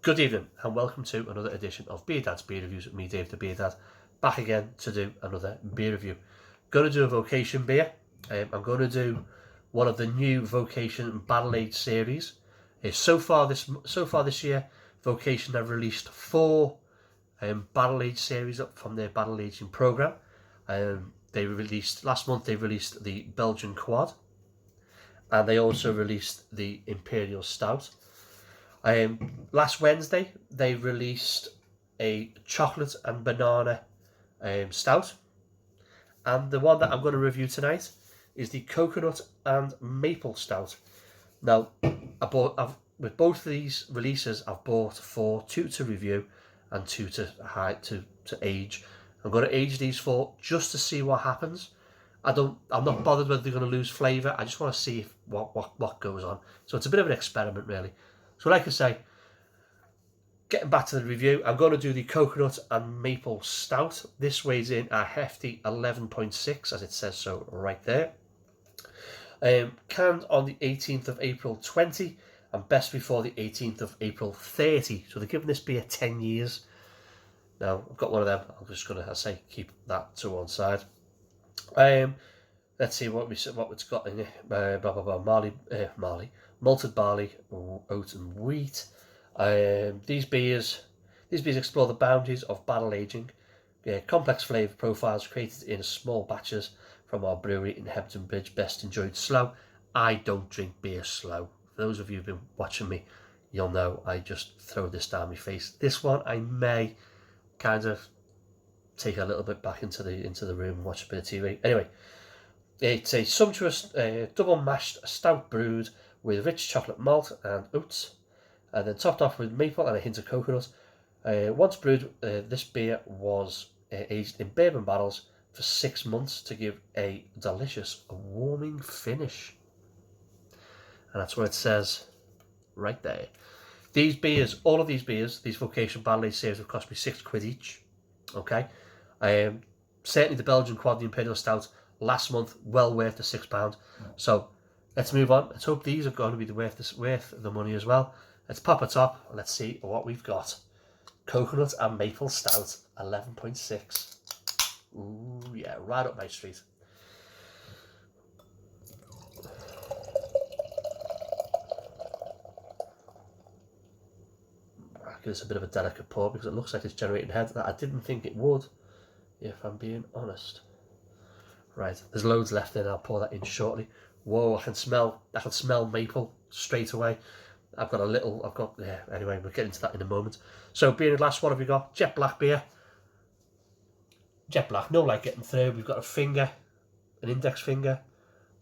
Good evening and welcome to another edition of Beer Dad's Beer Reviews with me, Dave the Beer Dad, back again to do another beer review. Going to do a Vocation beer. I'm going to do one of the new Vocation Barrel Age series. So far this year, Vocation have released 4 barrel age series up from their barrel aging program. Last month they released the Belgian Quad, and they also released the Imperial Stout. Last Wednesday they released a chocolate and banana stout, and the one that I'm going to review tonight is the coconut and maple stout. Now, with both of these releases, I've bought 2 to review and 2 to age. I'm going to age these 4 just to see what happens. I'm not bothered whether they're going to lose flavour. I just want to see what goes on. So it's a bit of an experiment, really. So like I say, getting back to the review, I'm going to do the coconut and maple stout. This weighs in a hefty 11.6, as it says so right there. Canned on the 18th of April 20 and best before the 18th of April 30. So they're giving this beer 10 years. Now, I've got one of them. I'm just going to, keep that to one side. Let's see what it's got in it. Malted barley, oat and wheat. These beers explore the boundaries of barrel aging. Complex flavour profiles created in small batches from our brewery in Hebden Bridge, best enjoyed slow. I don't drink beer slow. For those of you who've been watching me, you'll know I just throw this down my face. This one I may kind of take a little bit back into the room and watch a bit of TV. Anyway, it's a sumptuous double mashed stout brewed with rich chocolate malt and oats, and then topped off with maple and a hint of coconut. Once brewed, this beer was aged in bourbon barrels for 6 months to give a delicious warming finish. And that's what it says right there. All of these beers, these Vocation Barrel Age series have cost me £6 each. Okay, certainly the Belgian Quad, the Imperial Stout, last month, well worth the £6. So let's move on. Let's hope these are going to be worth the money as well. Let's pop it up and let's see what we've got. Coconut and maple stout, 11.6. Ooh, yeah, right up my street. I'll give this a bit of a delicate pour because it looks like it's generating head. That I didn't think it would, if I'm being honest. Right, there's loads left in. I'll pour that in shortly. Whoa, I can smell maple straight away. Anyway, we'll get into that in a moment. So, beer in glass, what have we got? Jet black beer. Jet black, no light getting through. We've got an index finger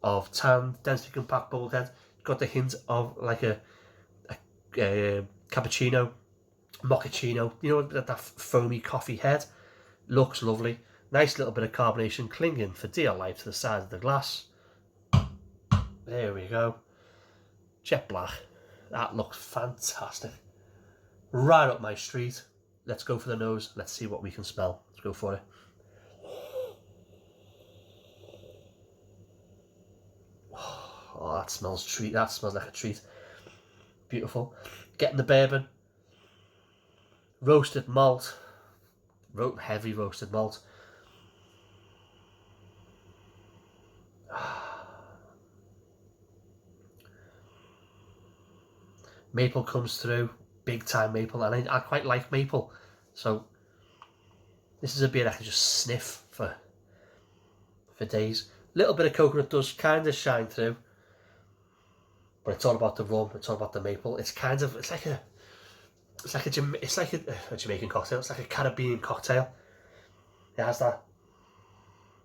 of tan, densely compact bubble head. Got the hint of like a cappuccino, mochaccino. You know, that foamy coffee head. Looks lovely. Nice little bit of carbonation clinging for dear life to the side of the glass. There we go. Jet black. That looks fantastic. Right up my street. Let's go for the nose. Let's see what we can smell. Let's go for it. Oh, that smells like a treat. Beautiful. Getting the bourbon. Roasted malt. Heavy roasted malt. Maple comes through, big time maple, and I quite like maple, so this is a beer I can just sniff for days. Little bit of coconut does kind of shine through, but it's all about the rum. It's all about the maple. It's like a Jamaican cocktail. It's like a Caribbean cocktail. It has that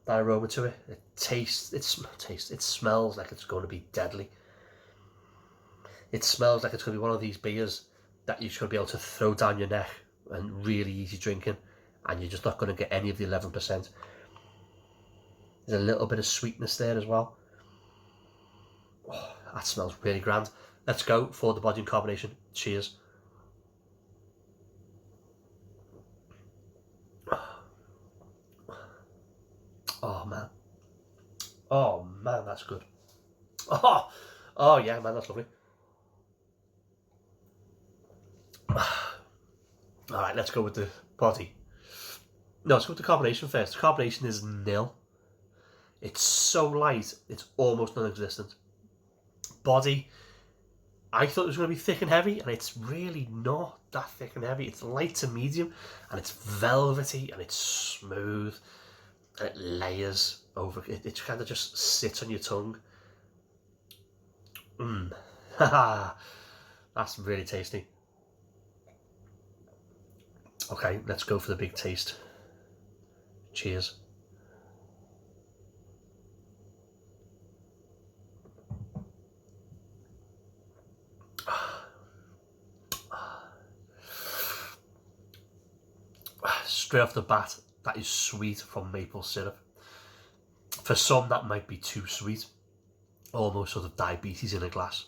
aroma to it. It smells like it's going to be deadly. It smells like it's going to be one of these beers that you should be able to throw down your neck and really easy drinking, and you're just not going to get any of the 11%. There's a little bit of sweetness there as well. Oh, that smells really grand. Let's go for the body and carbonation. Cheers. Oh man, that's good. Oh yeah, man, that's lovely. All right, let's go with the body. No, let's go with the carbonation first. The carbonation is nil. It's so light, it's almost non-existent. Body, I thought it was going to be thick and heavy, and it's really not that thick and heavy. It's light to medium, and it's velvety, and it's smooth, and it layers over. It kind of just sits on your tongue. That's really tasty. Okay, let's go for the big taste. Cheers. Straight off the bat, that is sweet from maple syrup. For some, that might be too sweet, almost sort of diabetes in a glass.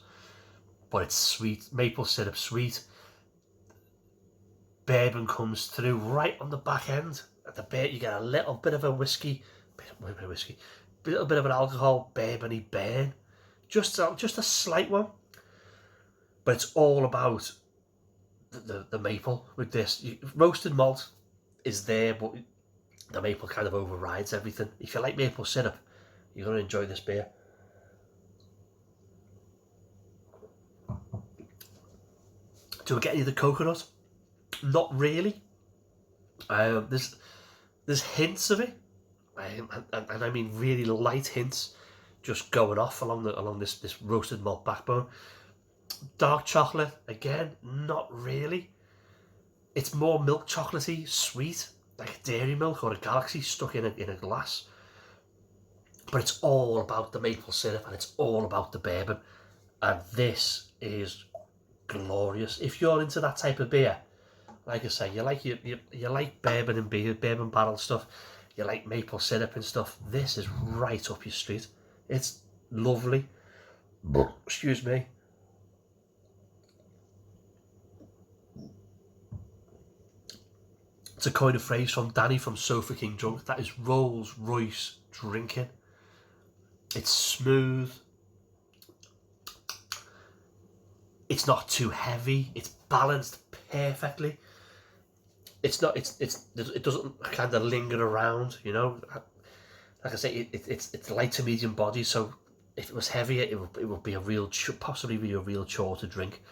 But it's sweet, maple syrup sweet. Bourbon comes through right on the back end. At the bit, you get a little bit of a whiskey, a little bit of an alcohol bourbony burn, just a slight one. But it's all about the maple with this. Roasted malt is there, but the maple kind of overrides everything. If you like maple syrup, you're going to enjoy this beer. Do we get any of the coconut? Not really. There's hints of it, and I mean really light hints, just going off along this roasted malt backbone. Dark chocolate, again, not really. It's more milk chocolatey, sweet, like a dairy milk or a Galaxy stuck in a glass. But it's all about the maple syrup, and it's all about the bourbon. And this is glorious. If you're into that type of beer, like I say, you like bourbon and beer, bourbon barrel stuff, you like maple syrup and stuff, this is right up your street. It's lovely. Excuse me. To coin a phrase from Danny from Sofa King Drunk, that is Rolls Royce drinking. It's smooth. It's not too heavy. It's balanced perfectly. It doesn't kind of linger around, you know. Like I say, it's light to medium body, so if it was heavier, it would be possibly be a real chore to drink,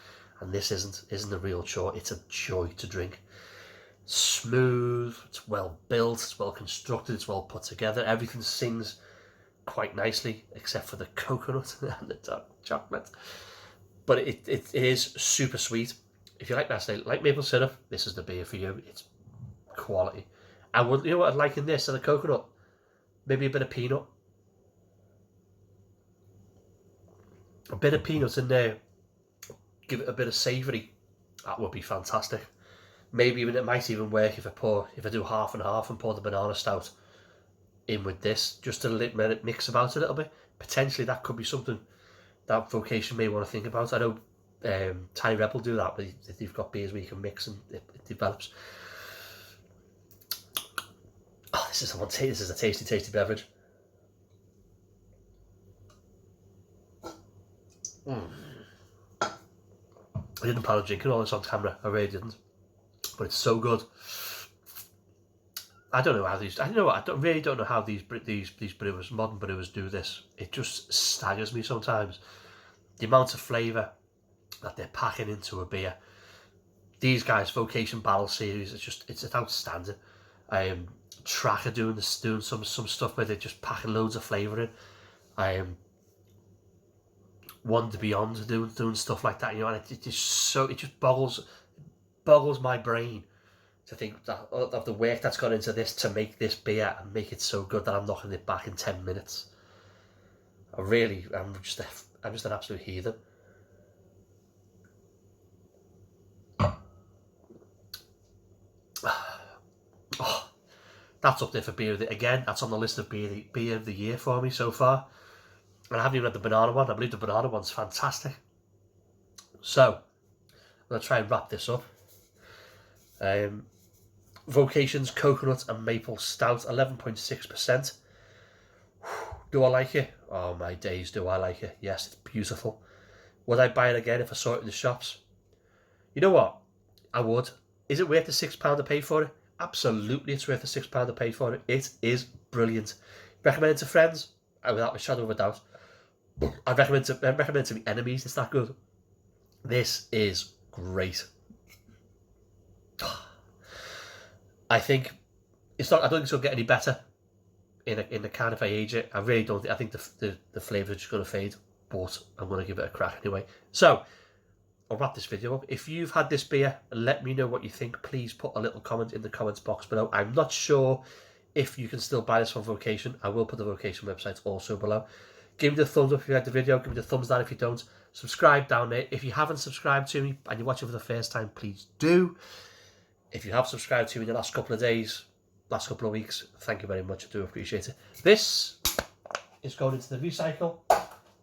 and this isn't a real chore. It's a joy to drink. Smooth, it's well built, it's well constructed, it's well put together. Everything sings quite nicely, except for the coconut and the dark chocolate. But it is super sweet. If you like that, like maple syrup, this is the beer for you. It's quality. You know what I'd like in this, and the coconut? Maybe a bit of peanut. A bit of peanut in there. Give it a bit of savoury. That would be fantastic. Maybe it might even work if I do half and half and pour the banana stout in with this, just to let it mix about a little bit. Potentially that could be something that Vocation may want to think about. I know Tiny Rebel do that, but they've got beers where you can mix and it develops. Oh, this is a tasty beverage. I didn't plan on drinking all this on camera. I really didn't. But it's so good. I don't know how these. I really don't know how these brewers, modern brewers, do this. It just staggers me sometimes. The amount of flavour that they're packing into a beer. These guys, Vocation Barrel Series, it's outstanding. Track are doing some stuff where they're just packing loads of flavour in. Wonder Beyond doing stuff like that, you know, and it just boggles my brain to think that of the work that's gone into this to make this beer and make it so good that I'm knocking it back in 10 minutes. I'm just an absolute heathen. Oh, that's up there for beer of the, again, that's on the list of beer of the year for me so far. And I haven't even had the banana one. I believe the banana one's fantastic. So, I'm going to try and wrap this up. Vocation's Coconut and Maple Stout, 11.6%. Do I like it? Oh my days, do I like it. Yes, it's beautiful. Would I buy it again if I saw it in the shops? You know what? I would. Is it worth the £6 I paid for it? Absolutely, it's worth the £6 I paid for it. It is brilliant. Recommend it to friends? Without a shadow of a doubt. I'd recommend it to my enemies. It's that good. This is great. I think it's not. I don't think it's gonna get any better in the can if I age it. I really don't. I think the flavours are just gonna fade. But I'm gonna give it a crack anyway. So I'll wrap this video up. If you've had this beer, let me know what you think. Please put a little comment in the comments box below. I'm not sure if you can still buy this from Vocation. I will put the Vocation website also below. Give me the thumbs up if you like the video. Give me the thumbs down if you don't. Subscribe down there. If you haven't subscribed to me and you're watching for the first time, please do. If you have subscribed to me in the last couple of days, last couple of weeks, thank you very much. I do appreciate it. This is going into the recycle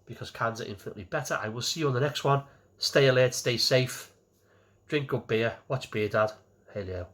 because cans are infinitely better. I will see you on the next one. Stay alert, stay safe, drink good beer, watch Beer Dad. Hey Leo.